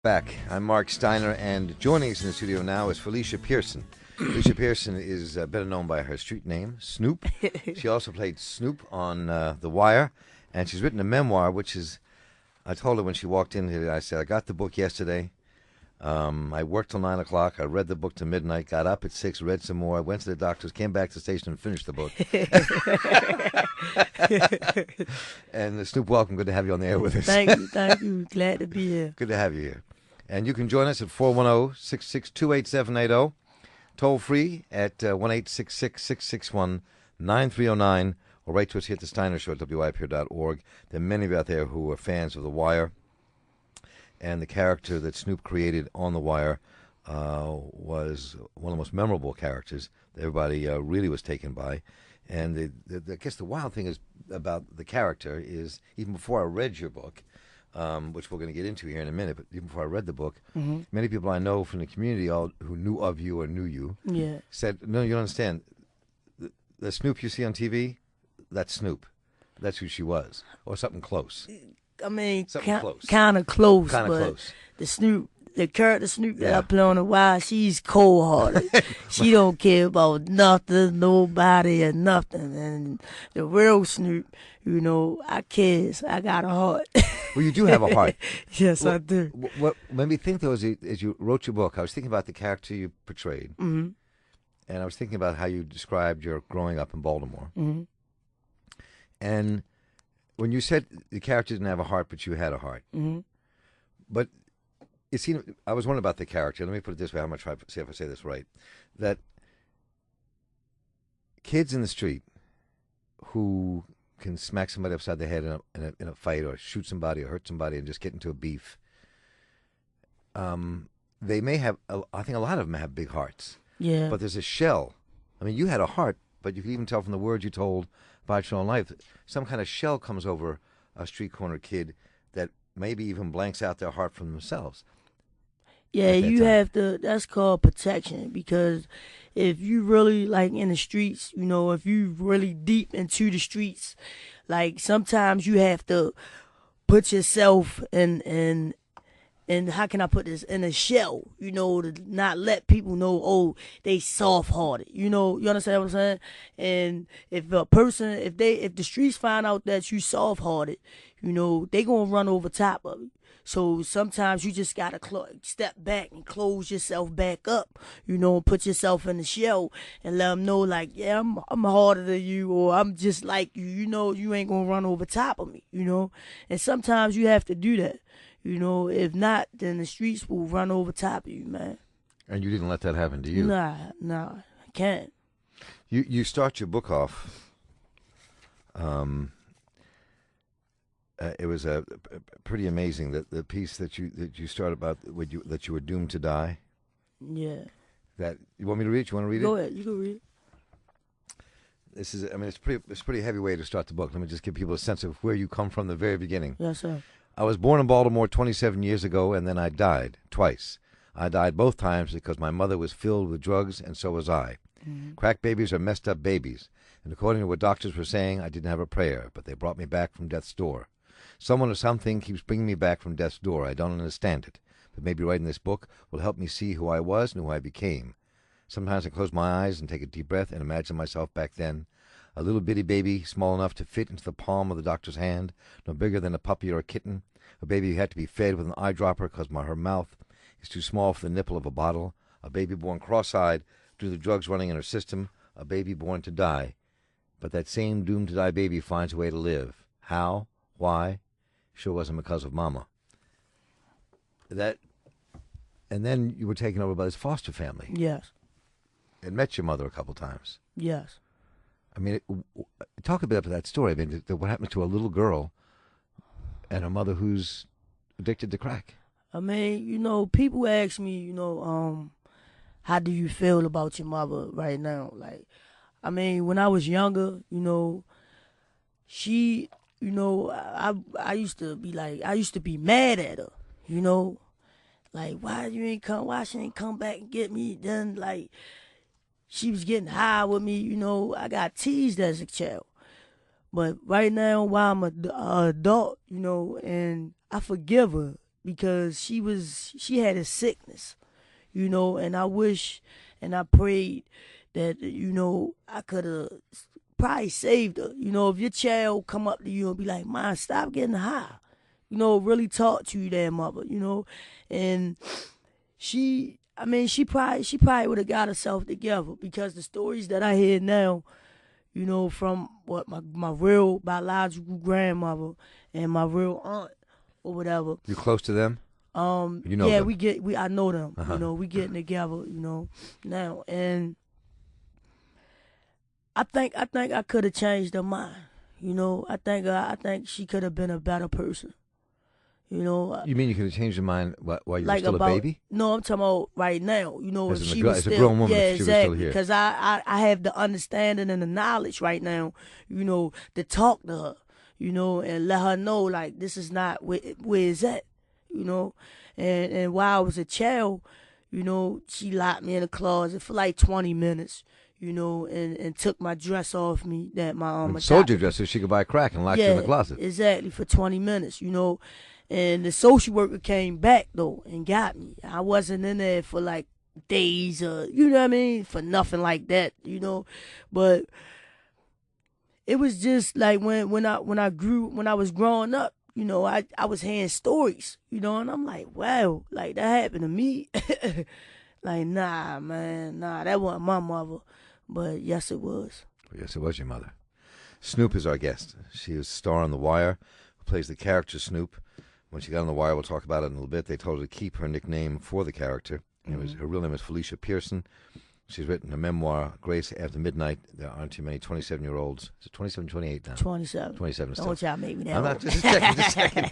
Back. I'm Marc Steiner, and joining us in the studio now is Felicia Pearson. Felicia Pearson is better known by her street name, Snoop. She also played Snoop on The Wire, and she's written a memoir, which is, I told her when she walked in here, I said, I got the book yesterday. I worked till 9 o'clock. I read the book to midnight, got up at 6, read some more. I went to the doctor's, came back to the station and finished the book. And Snoop, welcome. Good to have you on the air with us. Thank you. Glad to be here. Good to have you here. And you can join us at 410-662-8780, toll free at 1-866-661-9309, or write to us here at the Steiner Show at WIPR.org. There are many of you out there who are fans of The Wire, and the character that Snoop created on The Wire was one of the most memorable characters that everybody really was taken by. And I guess the wild thing is about the character is, even before I read your book, which we're going to get into here in a minute, but even before I read the book, many people I know from the community who knew of you or knew you said, no, you don't understand. The Snoop you see on TV, that's Snoop. That's who she was. Or something close. I mean, close. Kind of close. Kind of but close. The character Snoop that I play on The Wire, she's cold-hearted. She don't care about nothing, nobody, or nothing. And the real Snoop, I cares. I got a heart. Well, you do have a heart. Yes, I do. What made me think, though, as you wrote your book, I was thinking about the character you portrayed, and I was thinking about how you described your growing up in Baltimore. And when you said the character didn't have a heart, but you had a heart, but it seemed, I was wondering about the character. Let me put it this way. I'm going to try to see if I say this right. That kids in the street who can smack somebody upside the head in a fight, or shoot somebody, or hurt somebody, and just get into a beef, they may have, I think a lot of them have big hearts. Yeah. But there's a shell. I mean, you had a heart, but you can even tell from the words you told about your own life, some kind of shell comes over a street corner kid that maybe even blanks out their heart from themselves. Yeah, you have to, that's called protection, because if you really, like, in the streets, if you really deep into the streets, like, sometimes you have to put yourself in how can I put this, in a shell, to not let people know, oh, they soft-hearted, you understand what I'm saying? And if a person, if the streets find out that you soft-hearted, they gonna run over top of it. So sometimes you just gotta step back and close yourself back up, put yourself in the shell and let them know, like, yeah, I'm harder than you, or I'm just like you, you ain't gonna run over top of me, And sometimes you have to do that, If not, then the streets will run over top of you, man. And you didn't let that happen to you? Nah, I can't. You start your book off. It was pretty amazing that the piece that you start about that you were doomed to die. Yeah. That you want me to read it? You want to read it? Go ahead. You can read it. This is. I mean, it's a pretty heavy way to start the book. Let me just give people a sense of where you come from the very beginning. Yes, sir. I was born in Baltimore 27 years ago, and then I died twice. I died both times because my mother was filled with drugs, and so was I. Crack babies are messed up babies, and according to what doctors were saying, I didn't have a prayer, but they brought me back from death's door. Someone or something keeps bringing me back from death's door. I don't understand it, but maybe writing this book will help me see who I was and who I became. Sometimes I close my eyes and take a deep breath and imagine myself back then, a little bitty baby, small enough to fit into the palm of the doctor's hand, no bigger than a puppy or a kitten, a baby who had to be fed with an eyedropper because her mouth is too small for the nipple of a bottle, a baby born cross-eyed due to the drugs running in her system, a baby born to die. But that same doomed-to-die baby finds a way to live. How? Why? Sure wasn't because of Mama. And then you were taken over by this foster family. Yes. And met your mother a couple times. Yes. I mean, talk a bit about that story. I mean, what happened to a little girl and a mother who's addicted to crack? I mean, people ask me, how do you feel about your mother right now? Like, I mean, when I was younger, she, I used to be mad at her, like, why she ain't come back and get me? Then, like, she was getting high with me, I got teased as a child. But right now, while I'm an adult, and I forgive her because she had a sickness, you know, and I wish and I prayed that, you know, I could have probably saved her. You know, if your child come up to you and be like, "Mom, stop getting high," you know, really talk to you, that mother, you know, and she probably would have got herself together, because the stories that I hear now, you know, from what my real biological grandmother and my real aunt or whatever. You close to them? You know yeah, them. I know them. You know, we getting together, you know, now, and I think I could have changed her mind. You know, I think she could have been a better person. You know. You mean you could have changed your mind while you were like still a baby? No, I'm talking about right now. You know, As if she was a still, grown woman, yeah, if she was exactly. still here. Because I have the understanding and the knowledge right now. You know, to talk to her. You know, and let her know, like, this is not where it's at. You know, and while I was a child, you know, she locked me in a closet for like 20 minutes. You know, and took my dress off me that my sold your dress so she could buy crack and locked you in the closet. Exactly, for 20 minutes. You know. And the social worker came back, though, and got me. I wasn't in there for, like, days or, you know what I mean, for nothing like that, you know. But it was just like when I was growing up, you know, I was hearing stories, you know, and I'm like, wow, like, that happened to me. Like, nah, man, that wasn't my mother. But yes, it was. Yes, it was your mother. Snoop is our guest. She is a star on The Wire, who plays the character Snoop. When she got on The Wire, we'll talk about it in a little bit, they told her to keep her nickname for the character. Her real name is Felicia Pearson. She's written a memoir, Grace After Midnight. There aren't too many 27-year-olds. Is it 27, 28 now? 27. 27 still. Don't y'all make me that I'm old. not, just checking.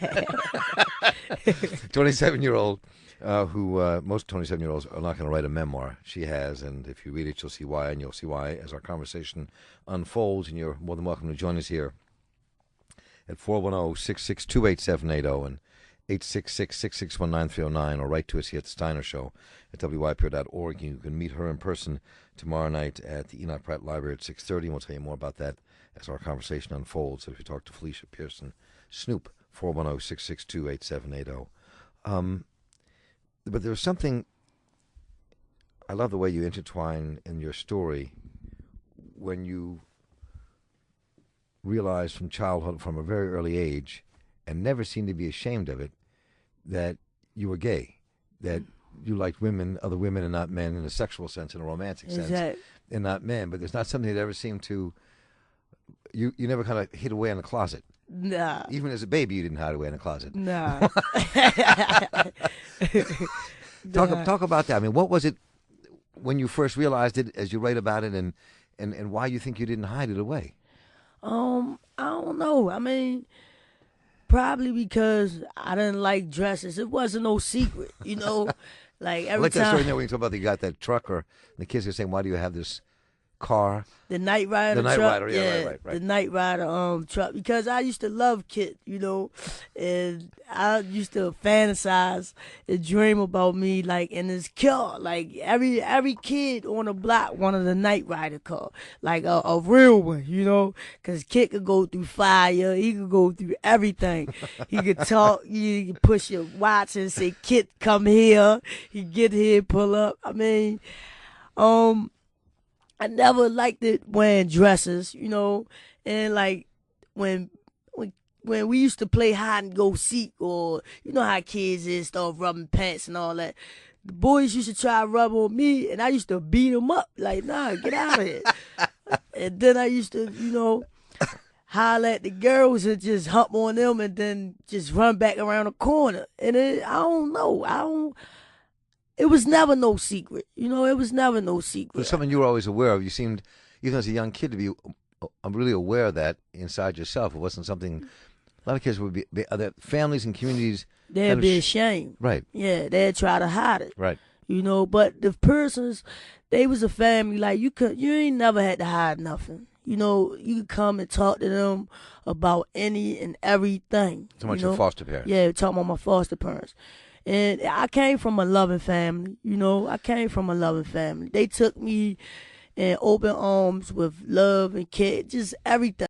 27-year-old who most 27-year-olds are not going to write a memoir. She has, and if you read it, you'll see why, and you'll see why as our conversation unfolds, and you're more than welcome to join us here at 410-662-8780 and 866-661-9309, or write to us here at the Steiner Show at wypr.org. You can meet her in person tomorrow night at the Enoch Pratt Library at 6:30, and we'll tell you more about that as our conversation unfolds. So if you talk to Felicia Pearson, Snoop, 410-662-8780. But there's something, I love the way you intertwine in your story when you realize from childhood, from a very early age, and never seemed to be ashamed of it, that you were gay, that you liked women, other women, and not men in a sexual sense, in a romantic sense, and not men. But there's not something that ever seemed to, you never kind of hid away in a closet. Nah. Even as a baby, you didn't hide away in a closet. Nah. Talk about that. I mean, what was it when you first realized it, as you write about it, and why you think you didn't hide it away? I don't know. I mean, probably because I didn't like dresses. It wasn't no secret, you know. Like every I like time. that story now when you talk about you got that truck, or the kids are saying, "Why do you have this car?" The Night Rider truck. The Night Rider, yeah, right. The Night Rider truck, because I used to love Kit, you know, and I used to fantasize and dream about me like in this car. Like every kid on the block wanted a Night Rider car, like a real one, you know, because Kit could go through fire, he could go through everything. He could talk, you could push your watch and say, "Kit, come here." He get here, pull up. I mean, I never liked it wearing dresses, you know, and like when we used to play hide and go seek, or you know how kids is, start rubbing pants and all that. The boys used to try to rub on me, and I used to beat them up, like, nah, get out of here. And then I used to, you know, holler at the girls and just hump on them, and then just run back around the corner. And I don't know, it was never no secret. You know, it was never no secret. It was something you were always aware of. You seemed, even as a young kid, to be really aware of that inside yourself. It wasn't something, a lot of kids would be, other families and communities. They'd be ashamed. Right. Yeah, they'd try to hide it. Right. You know, but the persons, they was a family, like you ain't never had to hide nothing. You know, you could come and talk to them about any and everything. So much your foster parents. Yeah, talking about my foster parents. And I came from a loving family, you know. They took me in open arms with love and care, just everything.